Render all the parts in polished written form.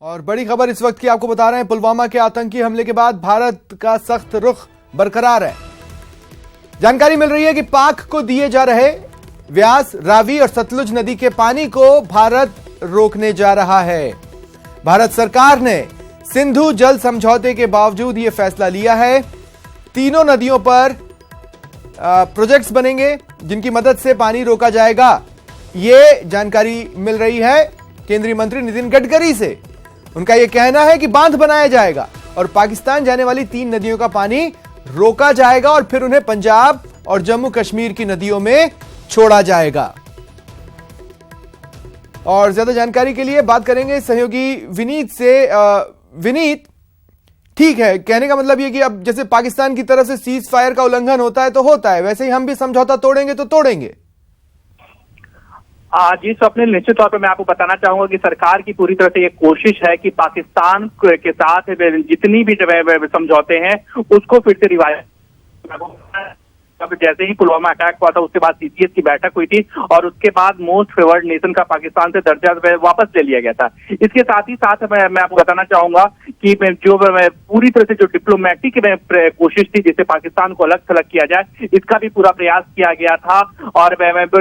और बड़ी खबर इस वक्त की आपको बता रहे हैं, पुलवामा के आतंकी हमले के बाद भारत का सख्त रुख बरकरार है। जानकारी मिल रही है कि पाक को दिए जा रहे व्यास, रावी और सतलुज नदी के पानी को भारत रोकने जा रहा है। भारत सरकार ने सिंधु जल समझौते के बावजूद यह फैसला लिया है। तीनों नदियों पर प्रोजेक्ट्स बनेंगे जिनकी मदद से पानी रोका जाएगा। ये जानकारी मिल रही है केंद्रीय मंत्री नितिन गडकरी से। उनका यह कहना है कि बांध बनाया जाएगा और पाकिस्तान जाने वाली 3 नदियों का पानी रोका जाएगा और फिर उन्हें पंजाब और जम्मू कश्मीर की नदियों में छोड़ा जाएगा। और ज्यादा जानकारी के लिए बात करेंगे सहयोगी विनीत से। विनीत, ठीक है, कहने का मतलब ये कि अब जैसे पाकिस्तान की तरफ से सीज फायर का उल्लंघन होता है तो होता है, वैसे ही हम भी समझौता तोड़ेंगे तो तोड़ेंगे। जी स्वप्निल, निश्चित तौर पर मैं आपको बताना चाहूंगा कि सरकार की पूरी तरह से ये कोशिश है कि पाकिस्तान के साथ जितनी भी समझौते हैं उसको फिर से रिवायत। अब जैसे ही पुलवामा अटैक हुआ था उसके बाद सीसीएस की बैठक हुई थी और उसके बाद मोस्ट फेवर्ड नेशन का पाकिस्तान से दर्जा वापस ले लिया गया था। इसके साथ ही साथ मैं आपको बताना चाहूंगा कि जो पूरी तरह से जो डिप्लोमेटिक कोशिश थी जिससे पाकिस्तान को अलग थलग किया जाए, इसका भी पूरा प्रयास किया गया था और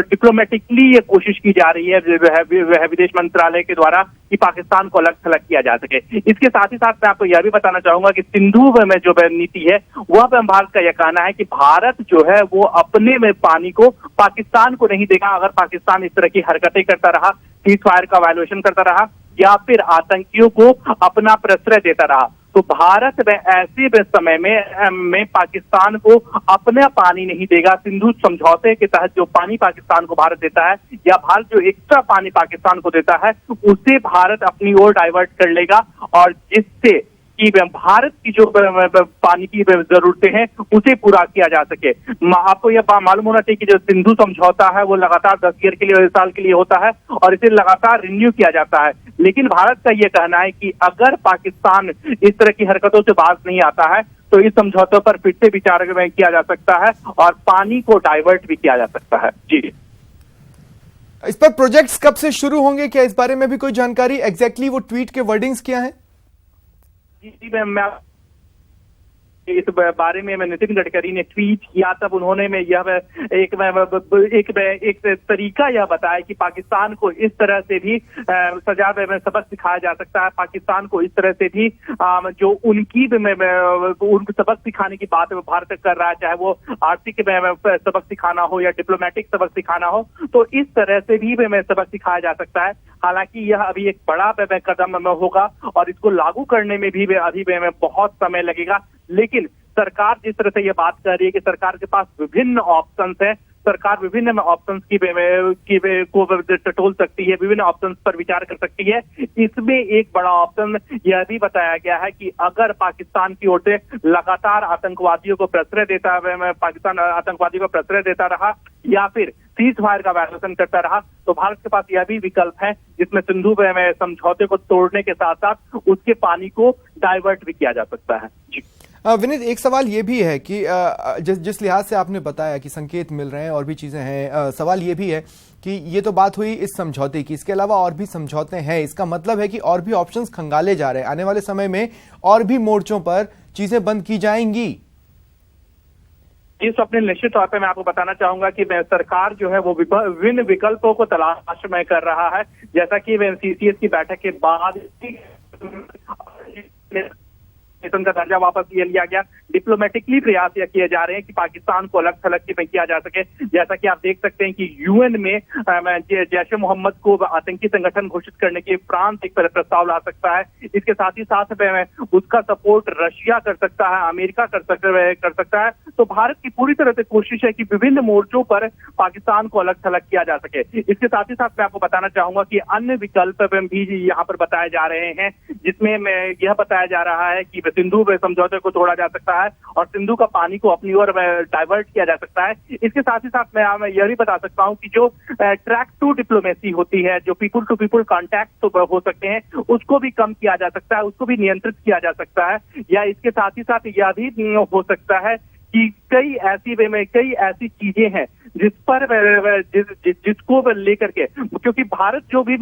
डिप्लोमेटिकली ये कोशिश की जा रही है विदेश मंत्रालय के द्वारा कि पाकिस्तान को अलग थलग किया जा सके। इसके साथ ही साथ मैं आपको यह भी बताना चाहूंगा कि सिंधु में जो नीति है वह भारत का यह कहना है कि भारत जो है वो अपने में पानी को पाकिस्तान को नहीं देगा अगर पाकिस्तान इस तरह की हरकतें करता रहा, सीज फायर का वायलेशन करता रहा या फिर आतंकियों को अपना प्रश्रय देता रहा। तो भारत में ऐसे समय में पाकिस्तान को अपना पानी नहीं देगा। सिंधु समझौते के तहत जो पानी पाकिस्तान को भारत देता है या भारत जो एक्स्ट्रा पानी पाकिस्तान को देता है उसे भारत अपनी ओर डाइवर्ट कर लेगा और जिससे कि भारत की जो पानी की जरूरतें हैं उसे पूरा किया जा सके। आपको यह मालूम होना चाहिए कि जो सिंधु समझौता है वो लगातार 10 ईयर के लिए, साल के लिए होता है और इसे लगातार रिन्यू किया जाता है। लेकिन भारत का यह कहना है कि अगर पाकिस्तान इस तरह की हरकतों से बाज नहीं आता है तो इस समझौते पर फिर से विचार किया जा सकता है और पानी को डाइवर्ट भी किया जा सकता है। जी, इस पर प्रोजेक्ट्स कब से शुरू होंगे, क्या इस बारे में भी कोई जानकारी? एग्जैक्टली वो ट्वीट के वर्डिंग्स क्या है? जी, मैं इस बारे में नितिन गडकरी ने ट्वीट किया तब उन्होंने यह एक तरीका यह बताया कि पाकिस्तान को इस तरह से भी सजा में सबक सिखाया जा सकता है। पाकिस्तान को इस तरह से भी जो उनकी उनको सबक सिखाने की बात भारत कर रहा है, चाहे वो आर्थिक सबक सिखाना हो या डिप्लोमेटिक सबक सिखाना हो, तो इस तरह से भी सबक सिखाया जा सकता है। हालांकि यह अभी एक बड़ा कदम होगा और इसको लागू करने में भी अभी बहुत समय लगेगा। लेकिन सरकार जिस तरह से यह बात कर रही है कि सरकार के पास विभिन्न ऑप्शंस है, सरकार विभिन्न ऑप्शंस को टटोल सकती है, विभिन्न ऑप्शंस पर विचार कर सकती है। इसमें एक बड़ा ऑप्शन यह भी बताया गया है कि अगर पाकिस्तान की ओर से लगातार आतंकवादियों को प्रश्रय देता रहा या फिर सीज फायर का वायलेशन करता रहा तो भारत के पास यह भी विकल्प है जिसमें सिंधु में समझौते को तोड़ने के साथ साथ उसके पानी को डाइवर्ट भी किया जा सकता है। जी विनीत, एक सवाल ये भी है कि जिस लिहाज से आपने बताया कि संकेत मिल रहे हैं और भी चीजें हैं, सवाल ये भी है कि ये तो बात हुई इस समझौते की, इसके अलावा और भी समझौते हैं। इसका मतलब है कि और भी ऑप्शंस खंगाले जा रहे हैं। आने वाले समय में और भी मोर्चों पर चीजें बंद की जाएंगी। इस अपने निश्चित तौर पर मैं आपको बताना चाहूंगा कि सरकार जो है वो विभिन्न विकल्पों को तलाश में कर रहा है। जैसा कि सीसीएस की बैठक के बाद नेशन का दर्जा वापस ले लिया गया, डिप्लोमेटिकली प्रयास यह किए जा रहे हैं कि पाकिस्तान को अलग थलग किया जा सके। जैसा कि आप देख सकते हैं कि यूएन में जैश ए मोहम्मद को आतंकी संगठन घोषित करने के फ्रांस एक प्रस्ताव ला सकता है। इसके साथ ही साथ उसका सपोर्ट रशिया कर सकता है, अमेरिका कर सकता है। तो भारत की पूरी तरह से कोशिश है कि विभिन्न मोर्चों पर पाकिस्तान को अलग थलग किया जा सके। इसके साथ ही साथ मैं आपको बताना चाहूंगा कि अन्य विकल्प भी यहाँ पर बताए जा रहे हैं, जिसमें यह बताया जा रहा है कि सिंधु समझौते को तोड़ा जा सकता है और सिंधु का पानी को अपनी ओर डाइवर्ट किया जा सकता है। इसके साथ ही साथ मैं यह भी बता सकता हूं कि जो ट्रैक टू डिप्लोमेसी होती है, जो पीपुल टू पीपुल कॉन्टैक्ट तो हो सकते हैं, उसको भी कम किया जा सकता है, उसको भी नियंत्रित किया जा सकता है। या इसके साथ ही साथ यह भी हो सकता है कि कई ऐसी चीजें हैं जिस पर जिसको लेकर के, क्योंकि भारत जो भी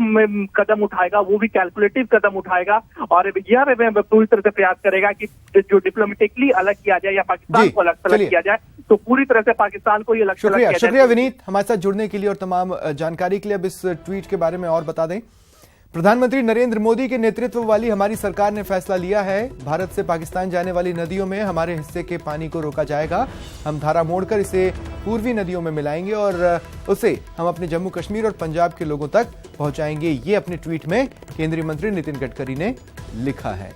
कदम उठाएगा वो भी कैलकुलेटिव कदम उठाएगा और यह पूरी तरह से प्रयास करेगा कि जो डिप्लोमेटिकली अलग किया जाए या पाकिस्तान को अलग किया जाए, तो पूरी तरह से पाकिस्तान को ये लक्ष्य शुक्रिया विनीत हमारे साथ जुड़ने के लिए और तमाम जानकारी के लिए। अब इस ट्वीट के बारे में और बता दें। प्रधानमंत्री नरेंद्र मोदी के नेतृत्व वाली हमारी सरकार ने फैसला लिया है, भारत से पाकिस्तान जाने वाली नदियों में हमारे हिस्से के पानी को रोका जाएगा। हम धारा मोड़कर इसे पूर्वी नदियों में मिलाएंगे और उसे हम अपने जम्मू कश्मीर और पंजाब के लोगों तक पहुंचाएंगे। ये अपने ट्वीट में केंद्रीय मंत्री नितिन गडकरी ने लिखा है।